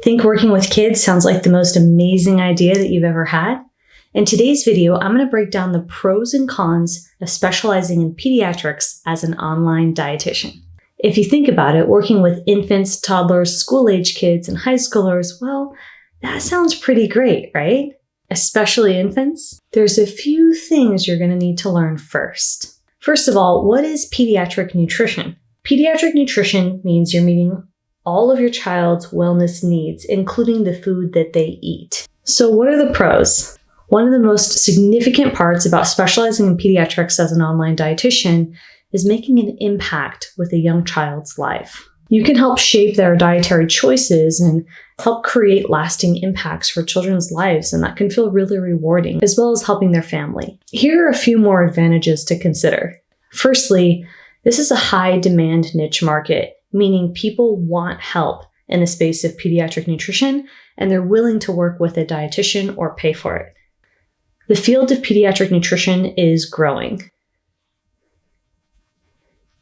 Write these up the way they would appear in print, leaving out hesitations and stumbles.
Think working with kids sounds like the most amazing idea that you've ever had? In today's video, I'm going to break down the pros and cons of specializing in pediatrics as an online dietitian. If you think about it, working with infants, toddlers, school-age kids, and high schoolers, well, that sounds pretty great, right? Especially infants. There's a few things you're going to need to learn first. First of all, what is pediatric nutrition? Pediatric nutrition means you're meeting all of your child's wellness needs, including the food that they eat. So what are the pros? One of the most significant parts about specializing in pediatrics as an online dietitian is making an impact with a young child's life. You can help shape their dietary choices and help create lasting impacts for children's lives, and that can feel really rewarding, as well as helping their family. Here are a few more advantages to consider. Firstly, this is a high-demand niche market, meaning people want help in the space of pediatric nutrition, and they're willing to work with a dietitian or pay for it. The field of pediatric nutrition is growing.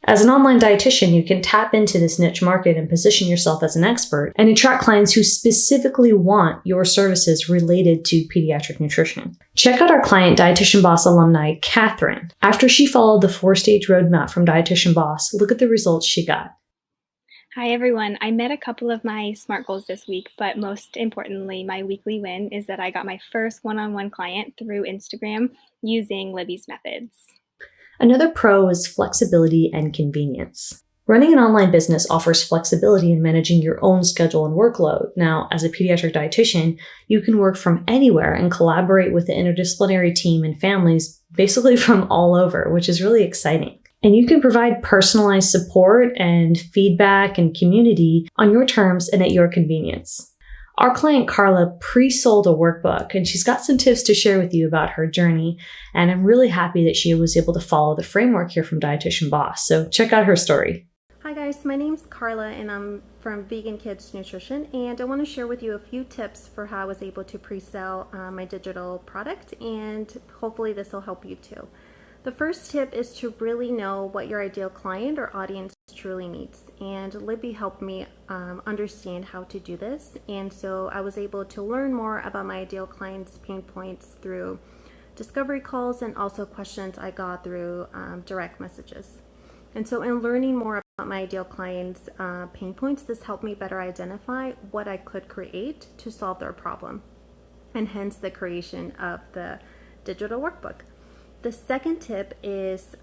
As an online dietitian, you can tap into this niche market and position yourself as an expert and attract clients who specifically want your services related to pediatric nutrition. Check out our client, Dietitian Boss alumni, Catherine. After she followed the 4-stage roadmap from Dietitian Boss, look at the results she got. Hi everyone, I met a couple of my SMART goals this week, but most importantly, my weekly win is that I got my first one-on-one client through Instagram using Libby's methods. Another pro is flexibility and convenience. Running an online business offers flexibility in managing your own schedule and workload. Now, as a pediatric dietitian, you can work from anywhere and collaborate with the interdisciplinary team and families basically from all over, which is really exciting. And you can provide personalized support and feedback and community on your terms and at your convenience. Our client Carla pre-sold a workbook, and she's got some tips to share with you about her journey, and I'm really happy that she was able to follow the framework here from Dietitian Boss, so check out her story. Hi guys, my name's Carla and I'm from Vegan Kids Nutrition, and I want to share with you a few tips for how I was able to pre-sell my digital product, and hopefully this will help you too. The first tip is to really know what your ideal client or audience truly needs, and Libby helped me understand how to do this, and so I was able to learn more about my ideal client's pain points through discovery calls and also questions I got through direct messages. And so in learning more about my ideal client's pain points, this helped me better identify what I could create to solve their problem, and hence the creation of the digital workbook. The second tip is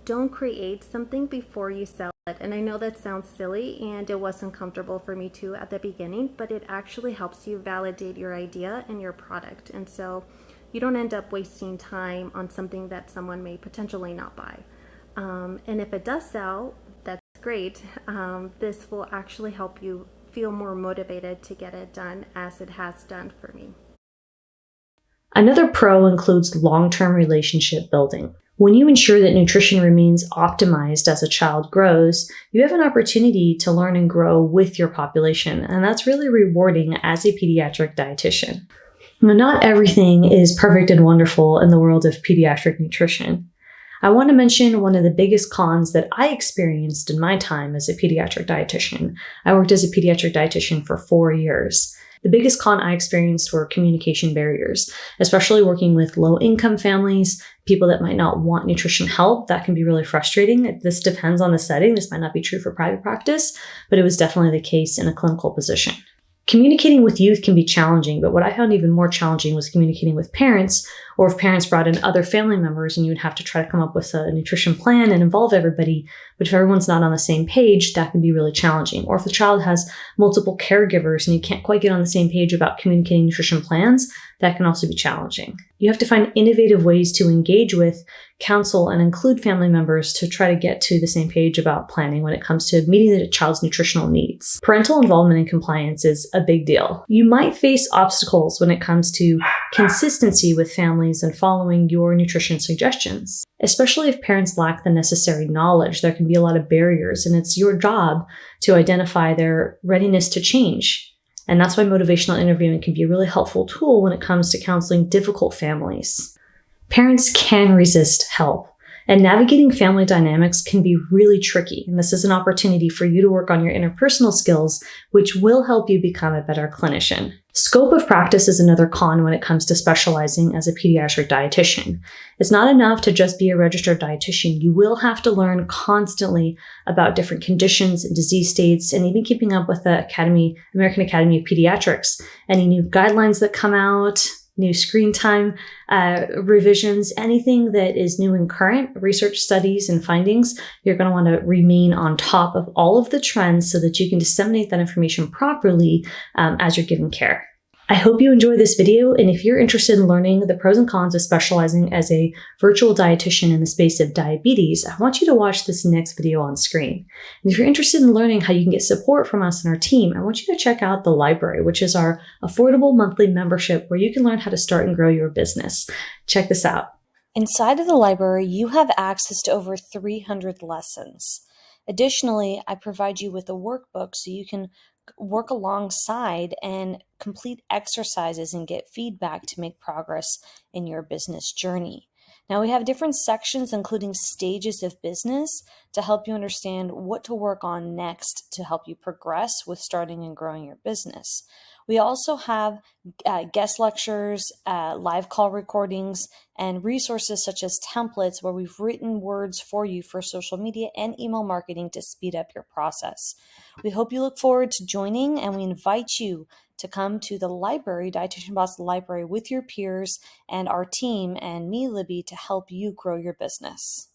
don't create something before you sell it. And I know that sounds silly and it wasn't comfortable for me too at the beginning, but it actually helps you validate your idea and your product. And so you don't end up wasting time on something that someone may potentially not buy. And if it does sell, that's great. This will actually help you feel more motivated to get it done, as it has done for me. Another pro includes long-term relationship building. When you ensure that nutrition remains optimized as a child grows, you have an opportunity to learn and grow with your population, and that's really rewarding as a pediatric dietitian. Now, not everything is perfect and wonderful in the world of pediatric nutrition. I want to mention one of the biggest cons that I experienced in my time as a pediatric dietitian. I worked as a pediatric dietitian for 4 years. The biggest con I experienced were communication barriers, especially working with low-income families, people that might not want nutrition help. That can be really frustrating. This depends on the setting. This might not be true for private practice, but it was definitely the case in a clinical position. Communicating with youth can be challenging, but what I found even more challenging was communicating with parents, or if parents brought in other family members and you would have to try to come up with a nutrition plan and involve everybody. But if everyone's not on the same page, that can be really challenging. Or if the child has multiple caregivers and you can't quite get on the same page about communicating nutrition plans, that can also be challenging. You have to find innovative ways to engage with, counsel, and include family members to try to get to the same page about planning when it comes to meeting the child's nutritional needs. Parental involvement and compliance is a big deal. You might face obstacles when it comes to consistency with families and following your nutrition suggestions. Especially if parents lack the necessary knowledge, there can be a lot of barriers, and it's your job to identify their readiness to change. And that's why motivational interviewing can be a really helpful tool when it comes to counseling difficult families. Parents can resist help. And navigating family dynamics can be really tricky, and this is an opportunity for you to work on your interpersonal skills, which will help you become a better clinician. Scope of practice is another con when it comes to specializing as a pediatric dietitian. It's not enough to just be a registered dietitian. You will have to learn constantly about different conditions and disease states, and even keeping up with the American Academy of Pediatrics, any new guidelines that come out, new screen time revisions, anything that is new and current, research studies and findings. You're going to want to remain on top of all of the trends so that you can disseminate that information properly as you're giving care. I hope you enjoy this video, and if you're interested in learning the pros and cons of specializing as a virtual dietitian in the space of diabetes, I want you to watch this next video on screen. And if you're interested in learning how you can get support from us and our team, I want you to check out the library, which is our affordable monthly membership where you can learn how to start and grow your business. Check this out. Inside of the library, you have access to over 300 lessons. Additionally, I provide you with a workbook so you can work alongside and complete exercises and get feedback to make progress in your business journey. Now, we have different sections, including stages of business, to help you understand what to work on next to help you progress with starting and growing your business. We also have guest lectures, live call recordings, and resources such as templates where we've written words for you for social media and email marketing to speed up your process. We hope you look forward to joining, and we invite you to come to the library, Dietitian Boss Library, with your peers and our team and me, Libby, to help you grow your business.